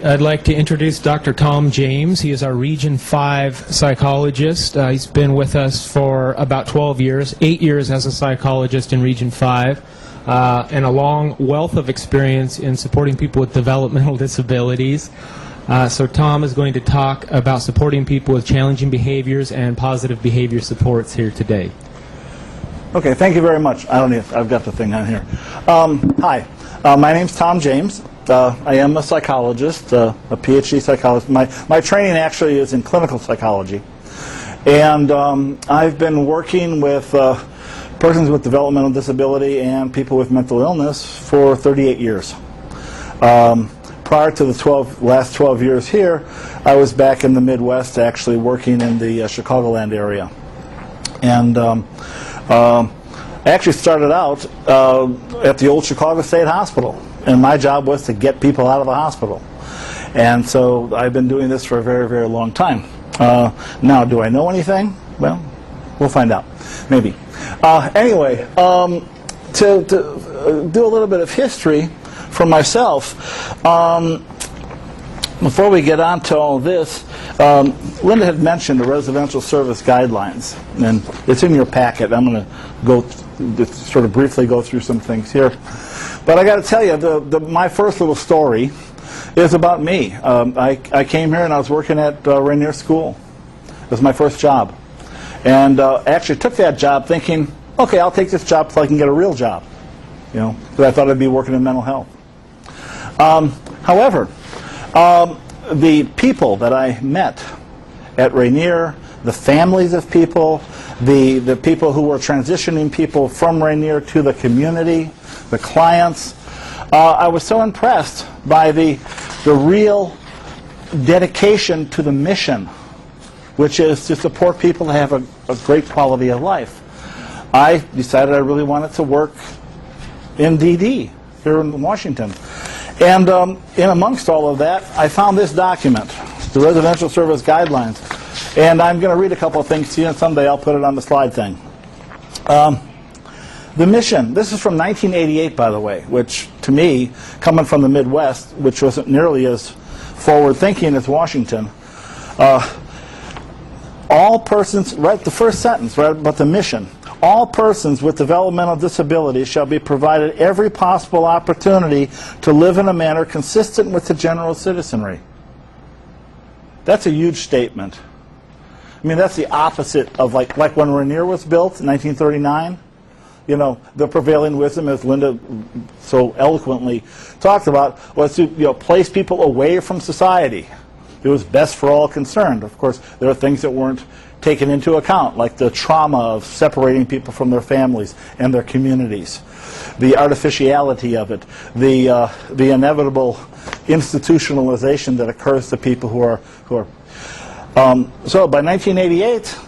I'd like to introduce Dr. Tom James. He is our Region 5 psychologist. He's been with us for about 12 years, 8 years as a psychologist in Region 5, and a long wealth of experience in supporting people with developmental disabilities. So Tom is going to talk about supporting people with challenging behaviors and positive behavior supports here today. Okay, thank you very much. I've got the thing on here. Hi, my name's Tom James. I am a psychologist, a PhD psychologist. My training actually is in clinical psychology. And I've been working with persons with developmental disability and people with mental illness for 38 years. Prior to the last 12 years here, I was back in the Midwest actually working in the Chicagoland area. And I actually started out at the old Chicago State Hospital, and my job was to get people out of the hospital. And so I've been doing this for a very, very long time. Now, do I know anything? Well, we'll find out, maybe. Anyway, to do a little bit of history for myself, before we get on to all this, Linda had mentioned the residential service guidelines, and it's in your packet. I'm going to go sort of briefly go through some things here. But I got to tell you, my first little story is about me. I came here and I was working at Rainier School. It was my first job. And actually took that job thinking, okay, I'll take this job so I can get a real job. You know, because I thought I'd be working in mental health. However, the people that I met at Rainier, the families of people, the people who were transitioning people from Rainier to the community, the clients, I was so impressed by the real dedication to the mission, which is to support people to have a great quality of life. I decided I really wanted to work in DD here in Washington. And in amongst all of that, I found this document, the Residential Service Guidelines. And I'm going to read a couple of things to you, and someday I'll put it on the slide thing. The mission, this is from 1988, by the way, which to me, coming from the Midwest, which wasn't nearly as forward-thinking as Washington, all persons, right, the first sentence, right, about the mission, all persons with developmental disabilities shall be provided every possible opportunity to live in a manner consistent with the general citizenry. That's a huge statement. I mean, that's the opposite of like when Rainier was built in 1939. You know, the prevailing wisdom, as Linda so eloquently talked about, was to place people away from society. It was best for all concerned. Of course, there are things that weren't taken into account, like the trauma of separating people from their families and their communities, the artificiality of it, the inevitable institutionalization that occurs to people who are. So by 1988,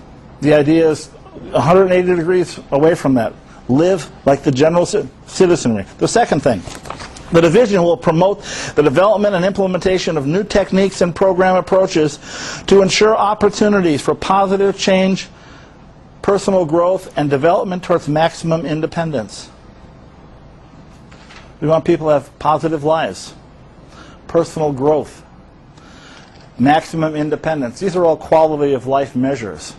the idea is 180 degrees away from that. Live like the general citizenry. The second thing, the division will promote the development and implementation of new techniques and program approaches to ensure opportunities for positive change, personal growth, and development towards maximum independence. We want people to have positive lives, personal growth, maximum independence. These are all quality of life measures.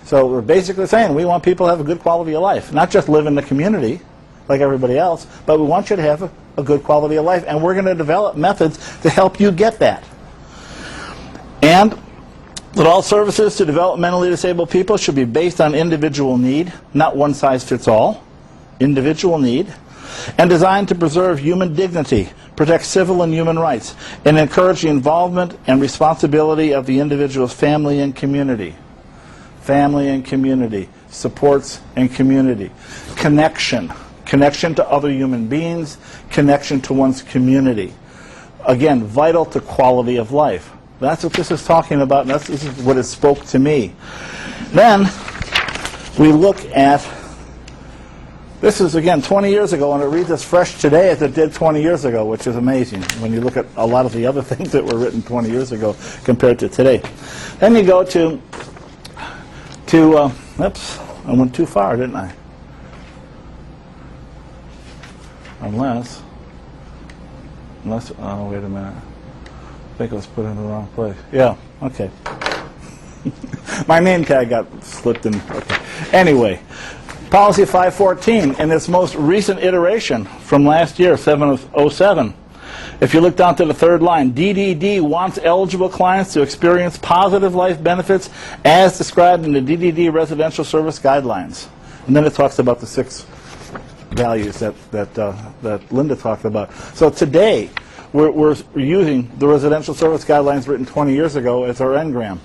So we're basically saying we want people to have a good quality of life, not just live in the community like everybody else, but we want you to have a good quality of life, and we're going to develop methods to help you get that. And that all services to developmentally disabled people should be based on individual need, not one size fits all, individual need, and designed to preserve human dignity, protect civil and human rights, and encourage the involvement and responsibility of the individual's family and community. Family and community, supports and community, connection to other human beings, connection to one's community. Again, vital to quality of life. That's what this is talking about, and this is what it spoke to me. Then we look at, this is again 20 years ago, and it reads as fresh today as it did 20 years ago, which is amazing when you look at a lot of the other things that were written 20 years ago compared to today. Then you go to oops, I went too far, didn't I? Unless, oh, wait a minute. think it was put in the wrong place. Yeah, okay. My name tag got slipped in. Okay. Anyway, Policy 514 in its most recent iteration from last year, 707. If you look down to the third line, DDD wants eligible clients to experience positive life benefits as described in the DDD Residential Service Guidelines. And then it talks about the 6 values that Linda talked about. So today, we're using the Residential Service Guidelines written 20 years ago as our engram.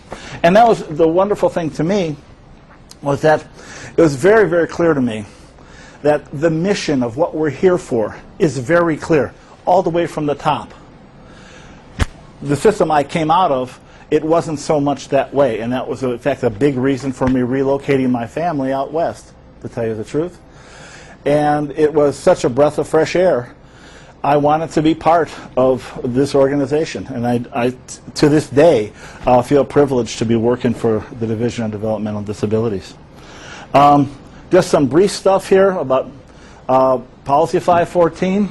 And that was the wonderful thing to me, was that it was very, very clear to me that the mission of what we're here for is very clear, all the way from the top. The system I came out of, it wasn't so much that way, and that was, in fact, a big reason for me relocating my family out west, to tell you the truth. And it was such a breath of fresh air. I wanted to be part of this organization, and I to this day, feel privileged to be working for the Division of Developmental Disabilities. Just some brief stuff here about Policy 514.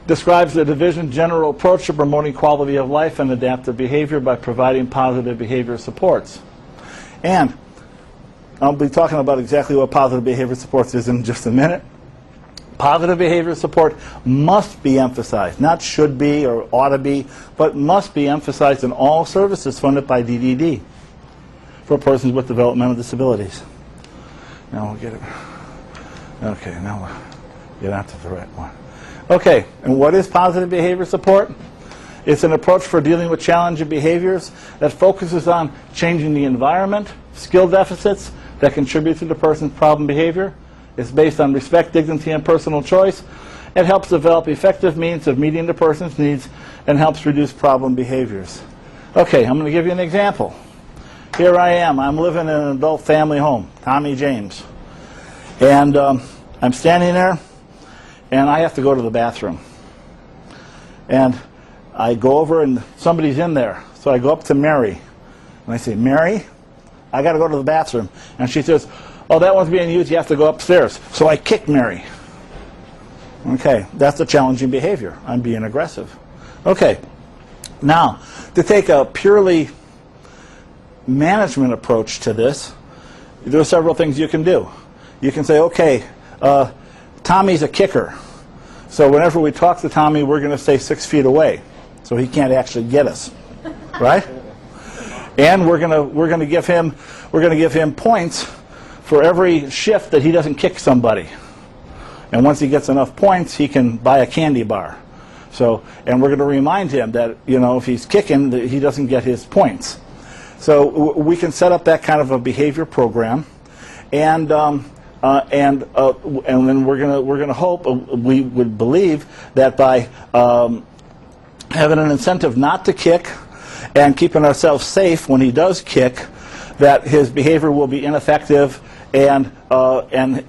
Describes the division's general approach to promoting quality of life and adaptive behavior by providing positive behavior supports. And I'll be talking about exactly what positive behavior supports is in just a minute. Positive behavior support must be emphasized, not should be or ought to be, but must be emphasized in all services funded by DDD for persons with developmental disabilities. Now we'll get it. Okay, now we'll get on to the right one. Okay, and what is positive behavior support? It's an approach for dealing with challenging behaviors that focuses on changing the environment, skill deficits that contribute to the person's problem behavior. It's based on respect, dignity, and personal choice. It helps develop effective means of meeting the person's needs and helps reduce problem behaviors. Okay, I'm going to give you an example. Here I am. I'm living in an adult family home, Tommy James. And I'm standing there, and I have to go to the bathroom. And I go over, and somebody's in there. So I go up to Mary, and I say, Mary, I got to go to the bathroom. And she says, oh, that one's being used, you have to go upstairs. So I kick Mary. Okay, that's a challenging behavior. I'm being aggressive. Okay, now, to take a purely management approach to this, there are several things you can do. You can say, okay, Tommy's a kicker. So whenever we talk to Tommy, we're going to stay 6 feet away, so he can't actually get us, right? And we're going to give him points for every shift that he doesn't kick somebody. And once he gets enough points, he can buy a candy bar. So, and we're going to remind him that, you know, if he's kicking, that he doesn't get his points. So we can set up that kind of a behavior program, and then we're gonna hope, we would believe that by having an incentive not to kick and keeping ourselves safe when he does kick, that his behavior will be ineffective and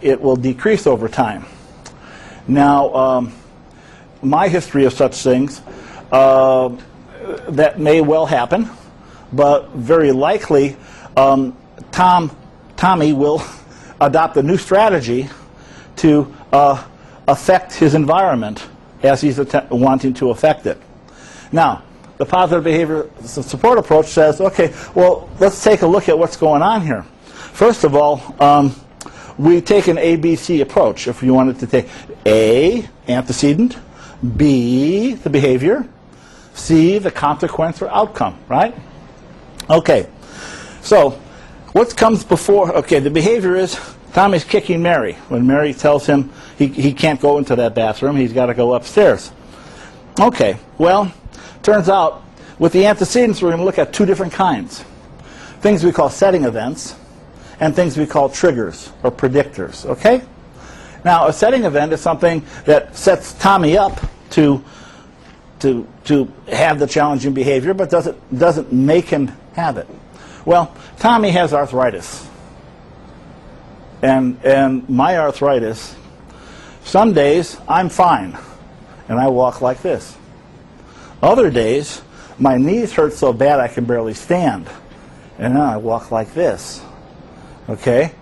it will decrease over time. Now, my history of such things, that may well happen, but very likely Tommy will adopt a new strategy to affect his environment as he's wanting to affect it. Now, the positive behavior support approach says, okay, well, let's take a look at what's going on here. First of all, we take an ABC approach. If you wanted to take A, antecedent, B, the behavior, C, the consequence or outcome, right? Okay, so what comes before? Okay, the behavior is Tommy's kicking Mary. When Mary tells him he can't go into that bathroom, he's got to go upstairs. Okay, well, turns out with the antecedents we're going to look at two different kinds. Things we call setting events and things we call triggers or predictors, okay? Now, a setting event is something that sets Tommy up to have the challenging behavior, but doesn't make him have it. Well, Tommy has arthritis. And my arthritis, some days I'm fine, and I walk like this. Other days, my knees hurt so bad I can barely stand, and then I walk like this. Okay?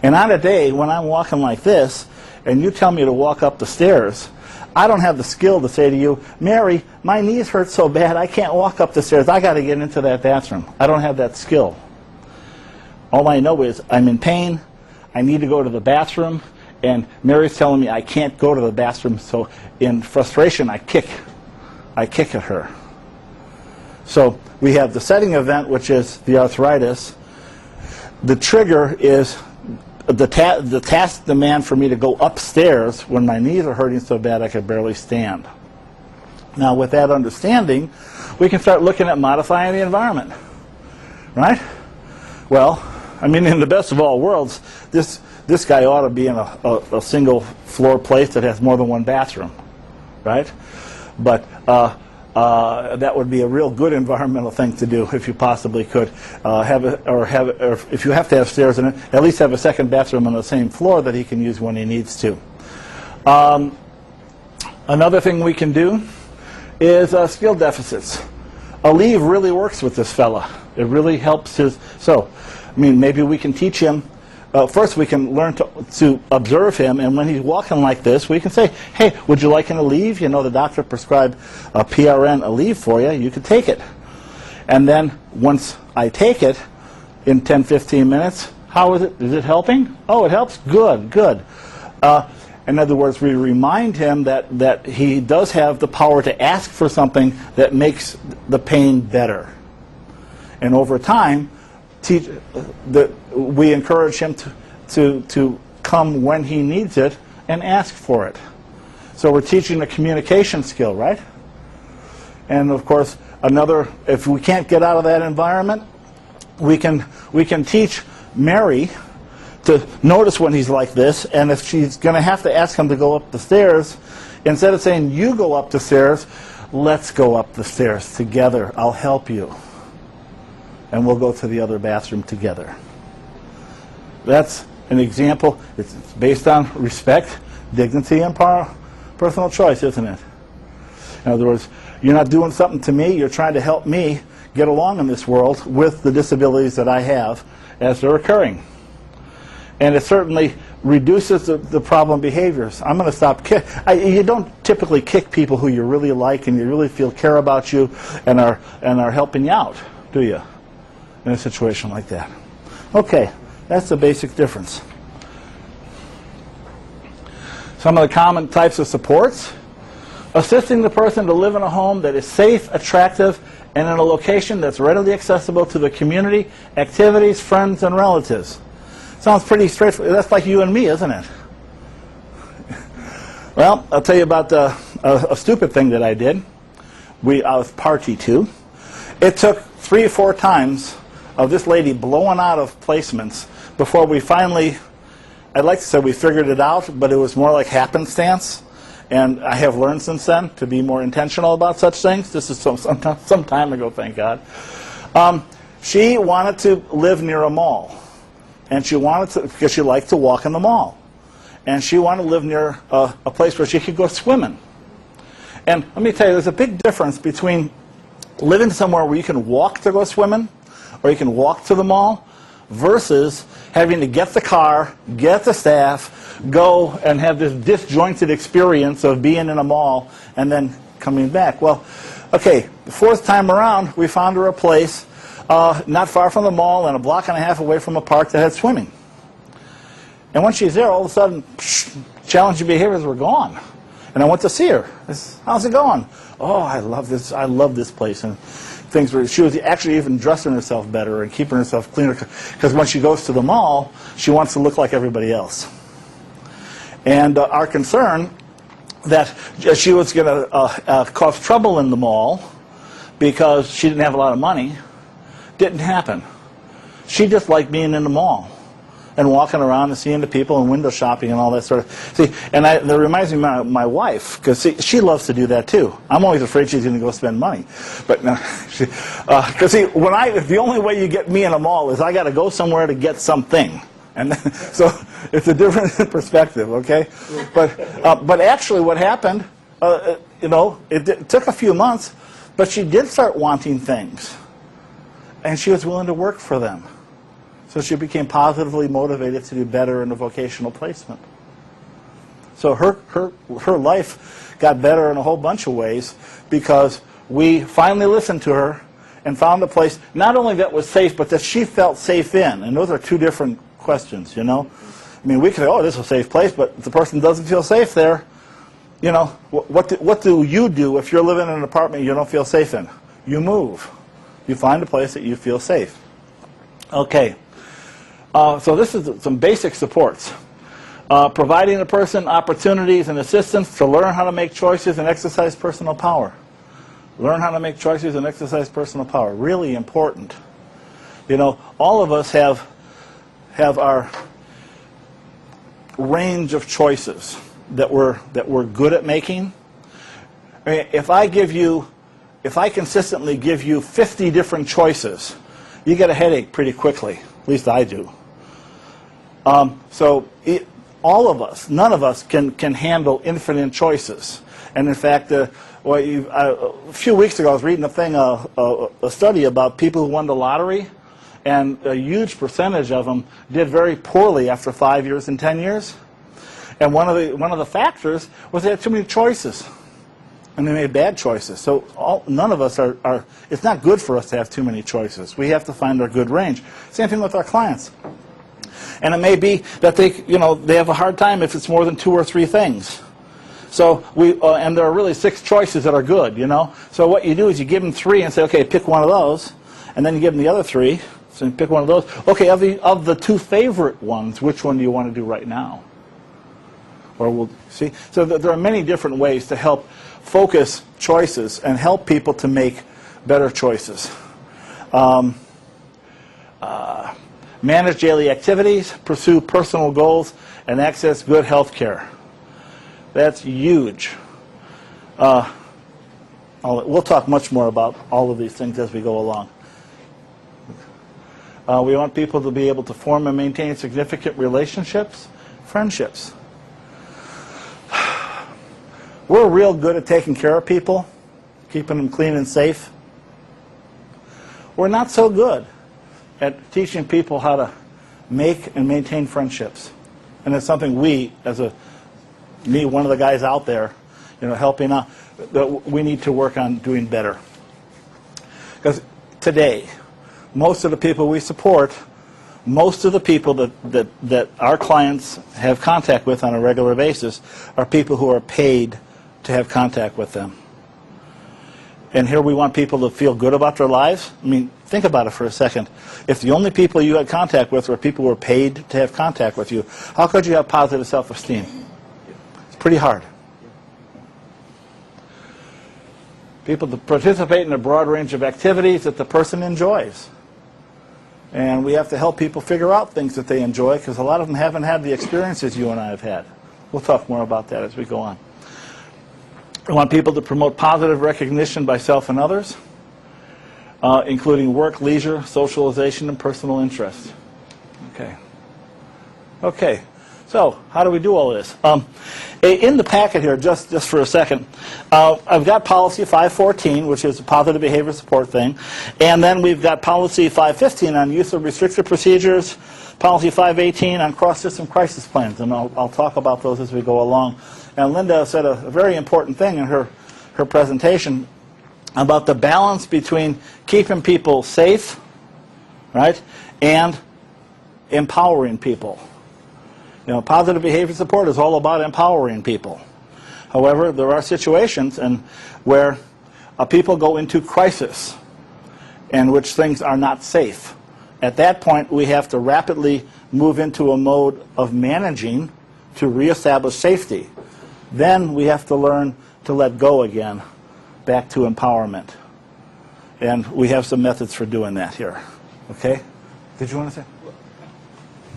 And on a day when I'm walking like this, and you tell me to walk up the stairs, I don't have the skill to say to you, Mary, my knees hurt so bad I can't walk up the stairs. I got to get into that bathroom. I don't have that skill. All I know is I'm in pain. I need to go to the bathroom. And Mary's telling me I can't go to the bathroom. So in frustration, I kick at her. So we have the setting event, which is the arthritis. The trigger is the task demand for me to go upstairs when my knees are hurting so bad I could barely stand. Now, with that understanding, we can start looking at modifying the environment, right? Well, I mean, in the best of all worlds, this guy ought to be in a single floor place that has more than one bathroom, right? But that would be a real good environmental thing to do if you possibly could or if you have to have stairs in it, at least have a second bathroom on the same floor that he can use when he needs to. Another thing we can do is skill deficits. A leave really works with this fella. It really helps his. So, I mean, maybe we can teach him. First, we can learn to observe him, and when he's walking like this, we can say, hey, would you like an Aleve? You know, the doctor prescribed a PRN Aleve for you. You could take it. And then once I take it in 10, 15 minutes, how is it? Is it helping? Oh, it helps? Good, good. In other words, we remind him that he does have the power to ask for something that makes the pain better. And over time, we encourage him to come when he needs it and ask for it. So we're teaching a communication skill, right? And of course, if we can't get out of that environment, we can teach Mary to notice when he's like this, and if she's going to have to ask him to go up the stairs, instead of saying, you go up the stairs, let's go up the stairs together. I'll help you. And we'll go to the other bathroom together. That's an example. It's based on respect, dignity, and personal choice, isn't it? In other words, you're not doing something to me. You're trying to help me get along in this world with the disabilities that I have as they're occurring. And it certainly reduces the problem behaviors. I'm going to stop you don't typically kick people who you really like and you really feel care about you and are helping you out, do you? In a situation like that. Okay, that's the basic difference. Some of the common types of supports. Assisting the person to live in a home that is safe, attractive, and in a location that's readily accessible to the community, activities, friends, and relatives. Sounds pretty straightforward. That's like you and me, isn't it? Well, I'll tell you about a stupid thing that I did. I was party to. It took 3 or 4 times of this lady blowing out of placements before we finally, I'd like to say we figured it out, but it was more like happenstance. And I have learned since then to be more intentional about such things. This is some time ago, thank God. She wanted to live near a mall. And she wanted to, because she liked to walk in the mall. And she wanted to live near a place where she could go swimming. And let me tell you, there's a big difference between living somewhere where you can walk to go swimming, or you can walk to the mall, versus having to get the car, get the staff, go and have this disjointed experience of being in a mall and then coming back. Well, okay, the 4th time around, we found her a place not far from the mall and a block and a half away from a park that had swimming. And when she's there, all of a sudden, challenging behaviors were gone. And I went to see her. How's it going? Oh, I love this place. And she was actually even dressing herself better and keeping herself cleaner, because when she goes to the mall, she wants to look like everybody else. And our concern that she was going to cause trouble in the mall because she didn't have a lot of money didn't happen. She just liked being in the mall and walking around and seeing the people and window shopping and all that sort of. See, and that reminds me of my wife, because she loves to do that too. I'm always afraid she's going to go spend money, but no, because see, the only way you get me in a mall is I got to go somewhere to get something, and then, so it's a different perspective, okay? But actually, what happened, it took a few months, but she did start wanting things, and she was willing to work for them. So she became positively motivated to do better in a vocational placement. So her life got better in a whole bunch of ways because we finally listened to her and found a place not only that was safe, but that she felt safe in. And those are two different questions, you know. I mean, we could say, oh, this is a safe place, but if the person doesn't feel safe there, you know, what do you do if you're living in an apartment you don't feel safe in? You move. You find a place that you feel safe. Okay. So this is some basic supports. Providing a person opportunities and assistance to learn how to make choices and exercise personal power. Learn how to make choices and exercise personal power. Really important. You know, all of us have our range of choices that we're good at making. I mean, if I consistently give you 50 different choices, you get a headache pretty quickly. At least I do. All of us, none of us can handle infinite choices. And in fact, a few weeks ago I was reading a study about people who won the lottery, and a huge percentage of them did very poorly after 5 years and 10 years. And one of the factors was they had too many choices, and they made bad choices. So none of us are. It's not good for us to have too many choices. We have to find our good range. Same thing with our clients. And it may be that they have a hard time if it's more than 2 or 3 things. So and there are really 6 choices that are good, you know. So what you do is you give them 3 and say, okay, pick one of those, and then you give them the other 3. So you pick one of those. Okay, of the 2 favorite ones, which one do you want to do right now? Or we'll see. So there are many different ways to help focus choices and help people to make better choices. Manage daily activities, pursue personal goals, and access good health care. That's huge. We'll talk much more about all of these things as we go along. We want people to be able to form and maintain significant relationships, friendships. We're real good at taking care of people, keeping them clean and safe. We're not so good at teaching people how to make and maintain friendships. And it's something one of the guys out there, you know, helping out, that we need to work on doing better. Because today, most of the people we support, most of the people that our clients have contact with on a regular basis are people who are paid to have contact with them. And here we want people to feel good about their lives. I mean, think about it for a second. If the only people you had contact with were people who were paid to have contact with you, how could you have positive self-esteem? It's pretty hard. People to participate in a broad range of activities that the person enjoys. And we have to help people figure out things that they enjoy, because a lot of them haven't had the experiences you and I have had. We'll talk more about that as we go on. We want people to promote positive recognition by self and others, including work, leisure, socialization, and personal interest. Okay. So how do we do all this? In the packet here, just for a second, I've got policy 514, which is a positive behavior support thing, and then we've got policy 515 on use of restrictive procedures, policy 518 on cross-system crisis plans, and I'll talk about those as we go along. And Linda said a very important thing in her presentation about the balance between keeping people safe, right, and empowering people. You know, positive behavior support is all about empowering people. However, there are situations where people go into crisis in which things are not safe. At that point, we have to rapidly move into a mode of managing to reestablish safety. Then we have to learn to let go again, back to empowerment. And we have some methods for doing that here. Okay? Did you want to say?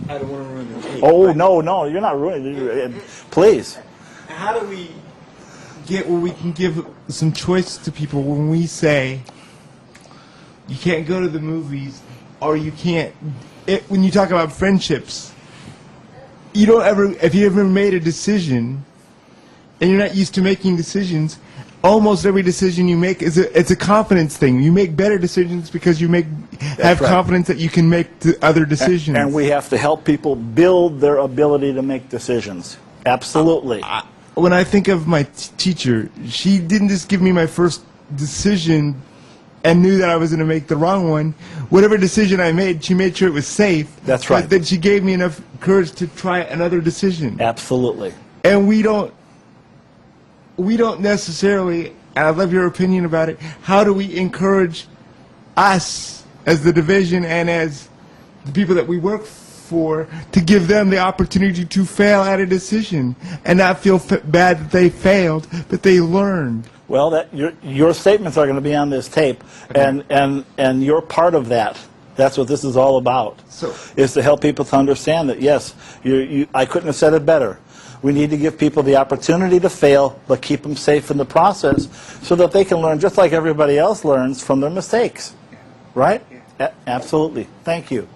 I don't want to ruin the cake. Oh, no, you're not ruining it. Please. How do we get where we can give some choice to people when we say you can't go to the movies, or you can't, when you talk about friendships, you don't ever, if you ever made a decision and you're not used to making decisions, almost every decision you make it's a confidence thing. You make better decisions because you have confidence that you can make the other decisions. And we have to help people build their ability to make decisions. Absolutely. when I think of my teacher, she didn't just give me my first decision and knew that I was going to make the wrong one. Whatever decision I made, she made sure it was safe. That's right. But then she gave me enough courage to try another decision. Absolutely. And we don't necessarily, and I'd love your opinion about it, how do we encourage us as the division and as the people that we work for to give them the opportunity to fail at a decision and not feel bad that they failed, but they learned? Well, that your statements are going to be on this tape, and you're part of that. That's what this is all about, is to help people to understand that, yes, I couldn't have said it better. We need to give people the opportunity to fail, but keep them safe in the process so that they can learn just like everybody else learns from their mistakes. Right? Absolutely. Thank you.